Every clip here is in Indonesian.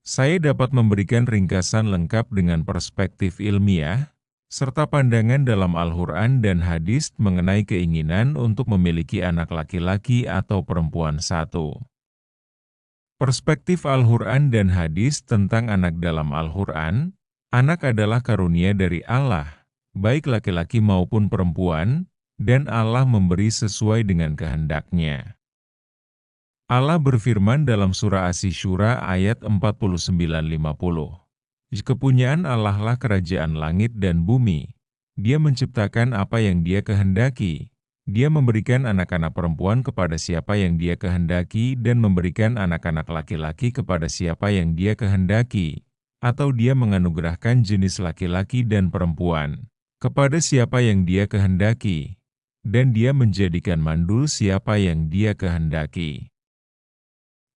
Saya dapat memberikan ringkasan lengkap dengan perspektif ilmiah, serta pandangan dalam Al-Quran dan hadis mengenai keinginan untuk memiliki anak laki-laki atau perempuan satu. Perspektif Al-Quran dan hadis tentang anak dalam Al-Quran, anak adalah karunia dari Allah, baik laki-laki maupun perempuan, dan Allah memberi sesuai dengan kehendak-Nya. Allah berfirman dalam surah Asy-Syura ayat 49-50. Kepunyaan Allah lah kerajaan langit dan bumi. Dia menciptakan apa yang Dia kehendaki. Dia memberikan anak-anak perempuan kepada siapa yang Dia kehendaki dan memberikan anak-anak laki-laki kepada siapa yang Dia kehendaki. Atau Dia menganugerahkan jenis laki-laki dan perempuan kepada siapa yang Dia kehendaki. Dan Dia menjadikan mandul siapa yang Dia kehendaki.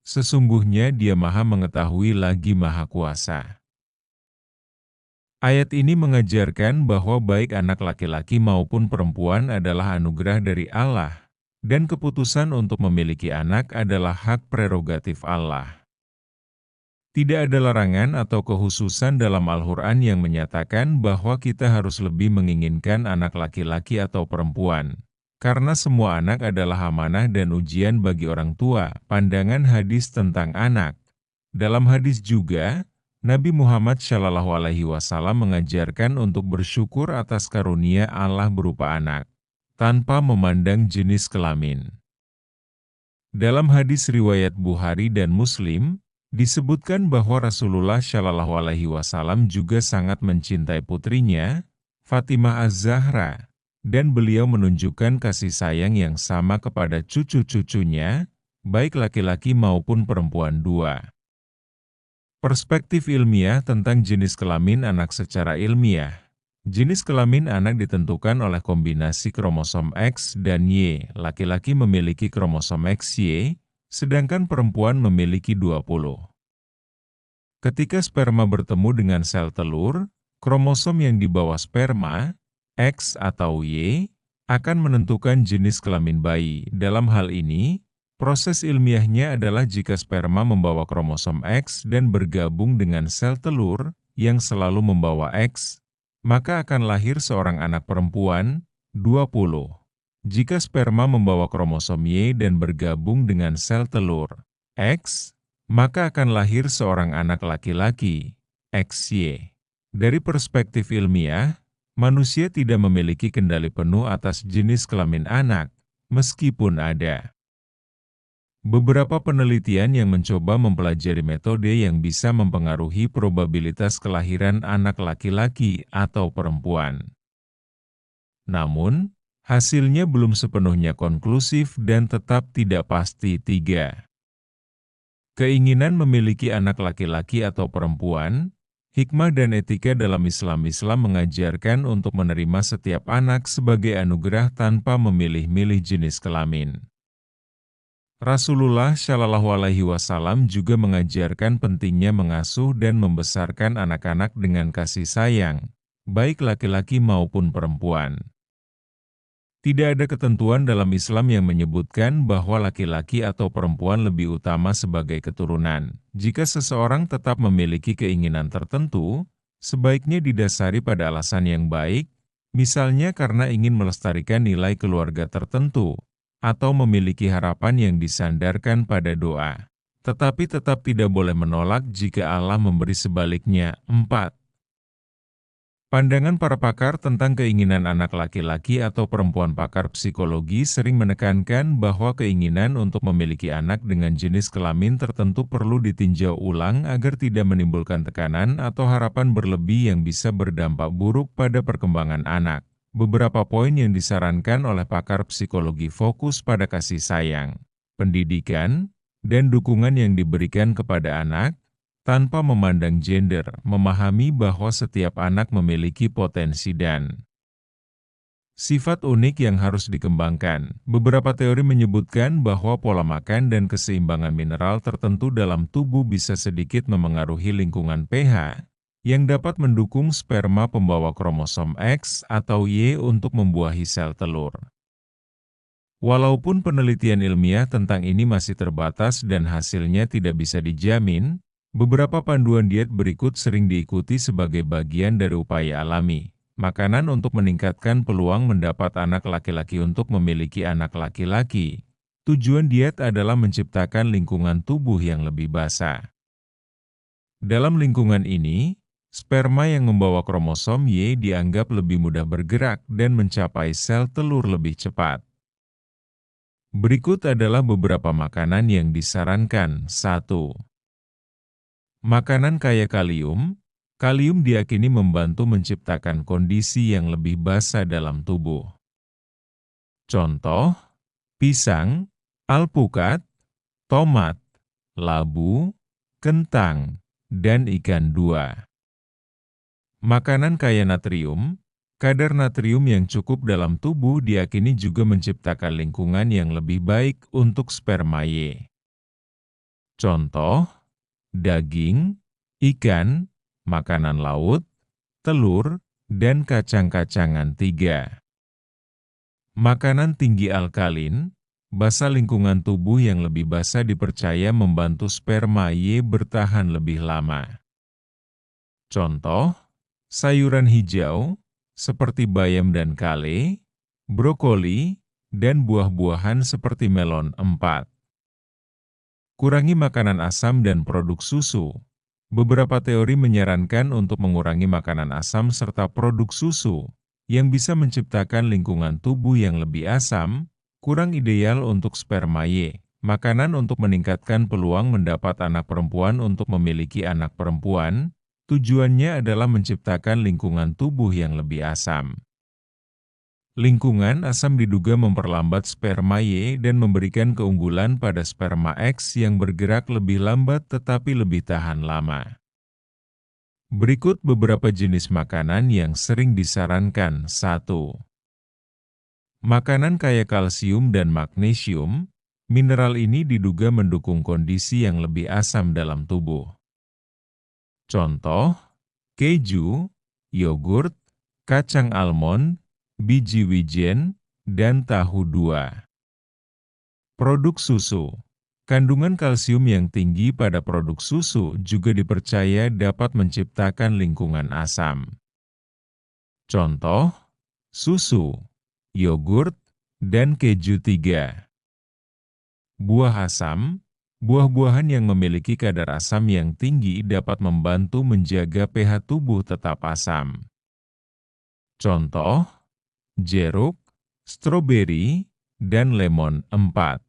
Sesungguhnya Dia Maha Mengetahui lagi Maha Kuasa. Ayat ini mengajarkan bahwa baik anak laki-laki maupun perempuan adalah anugerah dari Allah, dan keputusan untuk memiliki anak adalah hak prerogatif Allah. Tidak ada larangan atau kekhususan dalam Al-Quran yang menyatakan bahwa kita harus lebih menginginkan anak laki-laki atau perempuan. Karena semua anak adalah amanah dan ujian bagi orang tua, pandangan hadis tentang anak. Dalam hadis juga, Nabi Muhammad SAW mengajarkan untuk bersyukur atas karunia Allah berupa anak, tanpa memandang jenis kelamin. Dalam hadis riwayat Bukhari dan Muslim, disebutkan bahwa Rasulullah SAW juga sangat mencintai putrinya, Fatimah Az-Zahra, dan beliau menunjukkan kasih sayang yang sama kepada cucu-cucunya, baik laki-laki maupun perempuan dua. Perspektif ilmiah tentang jenis kelamin anak secara ilmiah. Jenis kelamin anak ditentukan oleh kombinasi kromosom X dan Y. Laki-laki memiliki kromosom XY, sedangkan perempuan memiliki 20. Ketika sperma bertemu dengan sel telur, kromosom yang dibawa sperma, X atau Y, akan menentukan jenis kelamin bayi. Dalam hal ini, proses ilmiahnya adalah jika sperma membawa kromosom X dan bergabung dengan sel telur yang selalu membawa X, maka akan lahir seorang anak perempuan, 20. Jika sperma membawa kromosom Y dan bergabung dengan sel telur X, maka akan lahir seorang anak laki-laki, XY. Dari perspektif ilmiah, manusia tidak memiliki kendali penuh atas jenis kelamin anak, meskipun ada beberapa penelitian yang mencoba mempelajari metode yang bisa mempengaruhi probabilitas kelahiran anak laki-laki atau perempuan. Namun, hasilnya belum sepenuhnya konklusif dan tetap tidak pasti. 3. Keinginan memiliki anak laki-laki atau perempuan, hikmah dan etika dalam Islam mengajarkan untuk menerima setiap anak sebagai anugerah tanpa memilih-milih jenis kelamin. Rasulullah SAW juga mengajarkan pentingnya mengasuh dan membesarkan anak-anak dengan kasih sayang, baik laki-laki maupun perempuan. Tidak ada ketentuan dalam Islam yang menyebutkan bahwa laki-laki atau perempuan lebih utama sebagai keturunan. Jika seseorang tetap memiliki keinginan tertentu, sebaiknya didasari pada alasan yang baik, misalnya karena ingin melestarikan nilai keluarga tertentu, atau memiliki harapan yang disandarkan pada doa. Tetapi tetap tidak boleh menolak jika Allah memberi sebaliknya. 4. Pandangan para pakar tentang keinginan anak laki-laki atau perempuan. Pakar psikologi sering menekankan bahwa keinginan untuk memiliki anak dengan jenis kelamin tertentu perlu ditinjau ulang agar tidak menimbulkan tekanan atau harapan berlebih yang bisa berdampak buruk pada perkembangan anak. Beberapa poin yang disarankan oleh pakar psikologi fokus pada kasih sayang, pendidikan, dan dukungan yang diberikan kepada anak, tanpa memandang gender, memahami bahwa setiap anak memiliki potensi dan sifat unik yang harus dikembangkan. Beberapa teori menyebutkan bahwa pola makan dan keseimbangan mineral tertentu dalam tubuh bisa sedikit memengaruhi lingkungan pH, yang dapat mendukung sperma pembawa kromosom X atau Y untuk membuahi sel telur. Walaupun penelitian ilmiah tentang ini masih terbatas dan hasilnya tidak bisa dijamin, Beberapa panduan diet berikut sering diikuti sebagai bagian dari upaya alami. Makanan untuk meningkatkan peluang mendapat anak laki-laki untuk memiliki anak laki-laki. Tujuan diet adalah menciptakan lingkungan tubuh yang lebih basah. Dalam lingkungan ini, sperma yang membawa kromosom Y dianggap lebih mudah bergerak dan mencapai sel telur lebih cepat. Berikut adalah beberapa makanan yang disarankan. 1. Makanan kaya kalium. Kalium diyakini membantu menciptakan kondisi yang lebih basah dalam tubuh. Contoh, pisang, alpukat, tomat, labu, kentang, dan ikan dua. Makanan kaya natrium. Kadar natrium yang cukup dalam tubuh diyakini juga menciptakan lingkungan yang lebih baik untuk sperma Y. Contoh, daging, ikan, makanan laut, telur, dan kacang-kacangan 3. Makanan tinggi alkalin. Basah lingkungan tubuh yang lebih basah dipercaya membantu sperma Y bertahan lebih lama. Contoh, sayuran hijau, seperti bayam dan kale, brokoli, dan buah-buahan seperti melon 4. Kurangi makanan asam dan produk susu. Beberapa teori menyarankan untuk mengurangi makanan asam serta produk susu, yang bisa menciptakan lingkungan tubuh yang lebih asam, kurang ideal untuk sperma Y. Makanan untuk meningkatkan peluang mendapat anak perempuan untuk memiliki anak perempuan, tujuannya adalah menciptakan lingkungan tubuh yang lebih asam. Lingkungan asam diduga memperlambat sperma Y dan memberikan keunggulan pada sperma X yang bergerak lebih lambat tetapi lebih tahan lama. Berikut beberapa jenis makanan yang sering disarankan. 1. Makanan kaya kalsium dan magnesium. Mineral ini diduga mendukung kondisi yang lebih asam dalam tubuh. Contoh, keju, yogurt, kacang almond, biji wijen, dan tahu 2. Produk susu. Kandungan kalsium yang tinggi pada produk susu juga dipercaya dapat menciptakan lingkungan asam. Contoh, susu, yogurt, dan keju 3. Buah asam. Buah-buahan yang memiliki kadar asam yang tinggi dapat membantu menjaga pH tubuh tetap asam. Contoh, jeruk, stroberi, dan lemon 4.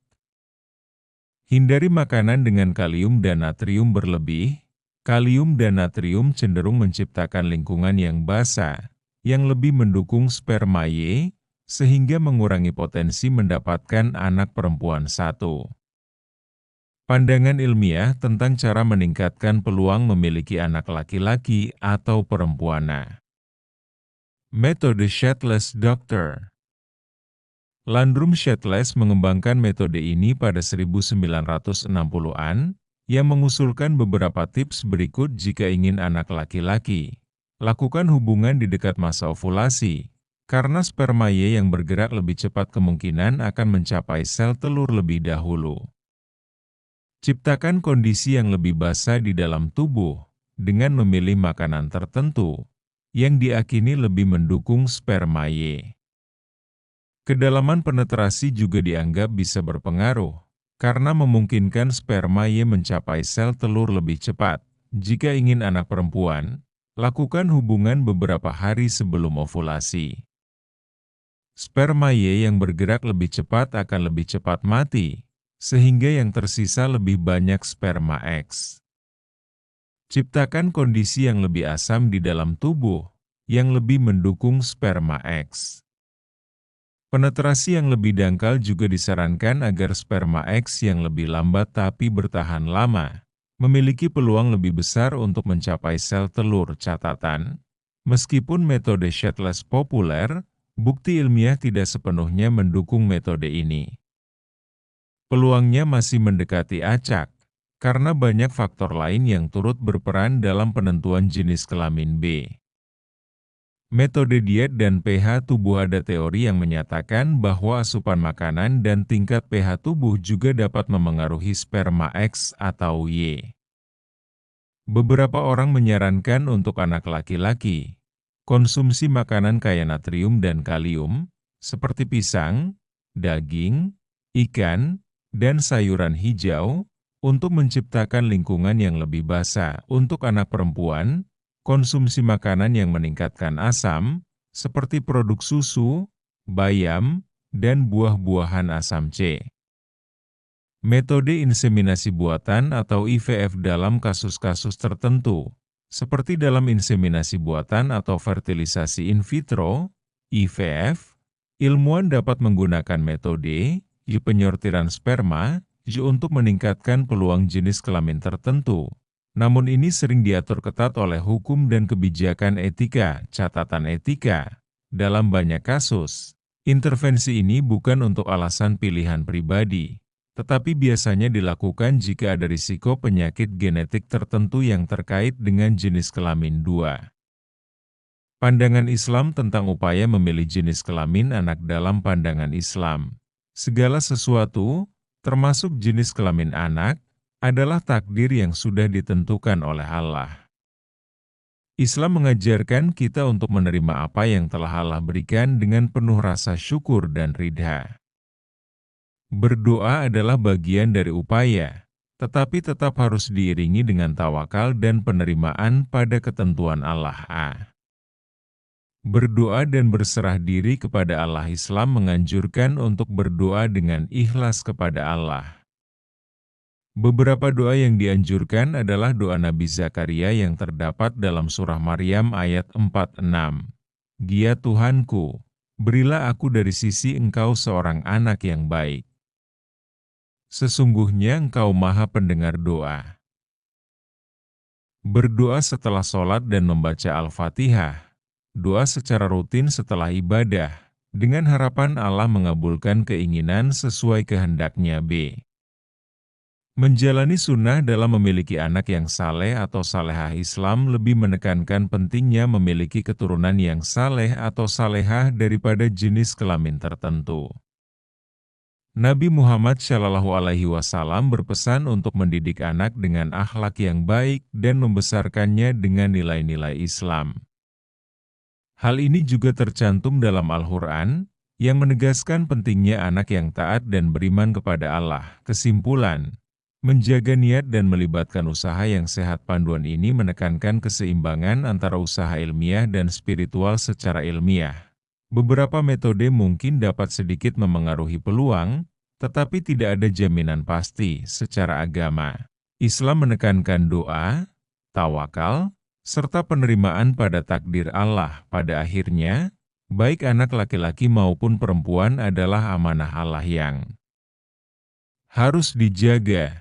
Hindari makanan dengan kalium dan natrium berlebih. Kalium dan natrium cenderung menciptakan lingkungan yang basah, yang lebih mendukung sperma Y, sehingga mengurangi potensi mendapatkan anak perempuan 1. Pandangan ilmiah tentang cara meningkatkan peluang memiliki anak laki-laki atau perempuan. Metode Shateless Doctor. Landrum Shateless mengembangkan metode ini pada 1960-an, yang mengusulkan beberapa tips berikut jika ingin anak laki-laki. Lakukan hubungan di dekat masa ovulasi, karena sperma Y yang bergerak lebih cepat kemungkinan akan mencapai sel telur lebih dahulu. Ciptakan kondisi yang lebih basah di dalam tubuh dengan memilih makanan tertentu yang diakini lebih mendukung sperma Y. Kedalaman penetrasi juga dianggap bisa berpengaruh karena memungkinkan sperma Y mencapai sel telur lebih cepat. Jika ingin anak perempuan, lakukan hubungan beberapa hari sebelum ovulasi. Sperma Y yang bergerak lebih cepat akan lebih cepat mati, sehingga yang tersisa lebih banyak sperma X. Ciptakan kondisi yang lebih asam di dalam tubuh, yang lebih mendukung sperma X. Penetrasi yang lebih dangkal juga disarankan agar sperma X yang lebih lambat tapi bertahan lama, memiliki peluang lebih besar untuk mencapai sel telur. Catatan, meskipun metode Shateless populer, bukti ilmiah tidak sepenuhnya mendukung metode ini. Peluangnya masih mendekati acak, karena banyak faktor lain yang turut berperan dalam penentuan jenis kelamin B. Metode diet dan pH tubuh. Ada teori yang menyatakan bahwa asupan makanan dan tingkat pH tubuh juga dapat memengaruhi sperma X atau Y. Beberapa orang menyarankan untuk anak laki-laki, konsumsi makanan kaya natrium dan kalium, seperti pisang, daging, ikan, dan sayuran hijau, untuk menciptakan lingkungan yang lebih basah. Untuk anak perempuan, konsumsi makanan yang meningkatkan asam, seperti produk susu, bayam, dan buah-buahan asam C. Metode inseminasi buatan atau IVF dalam kasus-kasus tertentu, seperti dalam inseminasi buatan atau fertilisasi in vitro, IVF, ilmuwan dapat menggunakan metode penyortiran sperma untuk meningkatkan peluang jenis kelamin tertentu. Namun ini sering diatur ketat oleh hukum dan kebijakan etika, catatan etika. Dalam banyak kasus, intervensi ini bukan untuk alasan pilihan pribadi, tetapi biasanya dilakukan jika ada risiko penyakit genetik tertentu yang terkait dengan jenis kelamin 2. Pandangan Islam tentang upaya memilih jenis kelamin anak. Dalam pandangan Islam, segala sesuatu, termasuk jenis kelamin anak, adalah takdir yang sudah ditentukan oleh Allah. Islam mengajarkan kita untuk menerima apa yang telah Allah berikan dengan penuh rasa syukur dan ridha. Berdoa adalah bagian dari upaya, tetapi tetap harus diiringi dengan tawakal dan penerimaan pada ketentuan Allah. Berdoa dan berserah diri kepada Allah. Islam menganjurkan untuk berdoa dengan ikhlas kepada Allah. Beberapa doa yang dianjurkan adalah doa Nabi Zakaria yang terdapat dalam surah Maryam ayat 46. Dia Tuhanku, berilah aku dari sisi Engkau seorang anak yang baik. Sesungguhnya Engkau Maha Pendengar doa. Berdoa setelah sholat dan membaca Al-Fatihah. Doa secara rutin setelah ibadah, dengan harapan Allah mengabulkan keinginan sesuai kehendaknya. B. Menjalani sunnah dalam memiliki anak yang saleh atau salehah. Islam lebih menekankan pentingnya memiliki keturunan yang saleh atau salehah daripada jenis kelamin tertentu. Nabi Muhammad SAW berpesan untuk mendidik anak dengan akhlak yang baik dan membesarkannya dengan nilai-nilai Islam. Hal ini juga tercantum dalam Al-Quran, yang menegaskan pentingnya anak yang taat dan beriman kepada Allah. Kesimpulan, menjaga niat dan melibatkan usaha yang sehat. Panduan ini menekankan keseimbangan antara usaha ilmiah dan spiritual. Secara ilmiah, beberapa metode mungkin dapat sedikit memengaruhi peluang, tetapi tidak ada jaminan pasti. Secara agama, Islam menekankan doa, tawakal, serta penerimaan pada takdir Allah. Pada akhirnya, baik anak laki-laki maupun perempuan adalah amanah Allah yang harus dijaga.